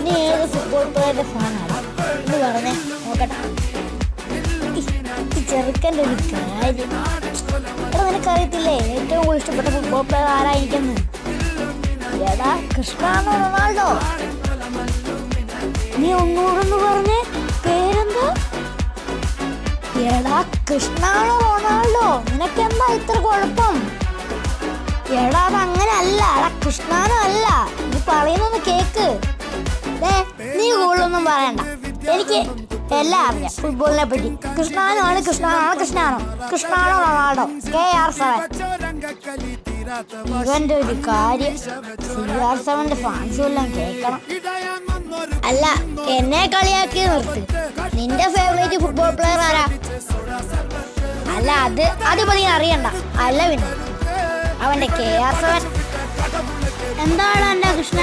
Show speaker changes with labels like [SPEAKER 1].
[SPEAKER 1] നീ ഏത് ഫുട്ബോൾ പ്ലെയറുടെ ഫാനാണ് എന്ന് പറഞ്ഞേ നോക്കട്ടെ. ഈ ചെറുക്കൻ്റെ ഒരു കാര്യം, എടാ നിനക്കറിയത്തില്ലേ ഏറ്റവും കൂടുതൽ ഇഷ്ടപ്പെട്ട ഫുട്ബോൾ പ്ലെയർ ആരായിരിക്കുന്നു? എടാ ക്രിസ്ത്യാനോ റൊണാൾഡോ. നീ ഒന്നുകൂടെ പറഞ്ഞേ, പേരെന്താ? എടാ ക്രിസ്ത്യാനോ റൊണാൾഡോ. നിനക്കെന്താ ഇത്ര കുഴപ്പം? എടാ അതങ്ങനെ അല്ല, എടാ ക്രിസ്ത്യാനോ അല്ല, നീ പറയുന്നൊന്ന് കേക്ക്. നീ കൂടുതലൊന്നും പറയണ്ട, എനിക്ക് എല്ലാം അറിയാം ഫുട്ബോളിനെ പറ്റി. ക്രിസ്ത്യാനോ ആണ്, ക്രിസ്ത്യാനോ റൊണാൾഡോ, CR7. ഇവന്റെ ഒരു കാര്യം CR7 ഫാൻസും എല്ലാം കേൾക്കണം. അല്ല എന്നെ കളിയാക്കി നിർത്ത്. നിന്റെ ഫേവറേറ്റ് ഫുട്ബോൾ പ്ലെയർ ആരാ? അല്ല അതിപ്പോ നീ അറിയണ്ട. അല്ല പിന്നെ അവന്റെ CR7 എന്താണ് എന്റെ കൃഷ്ണ?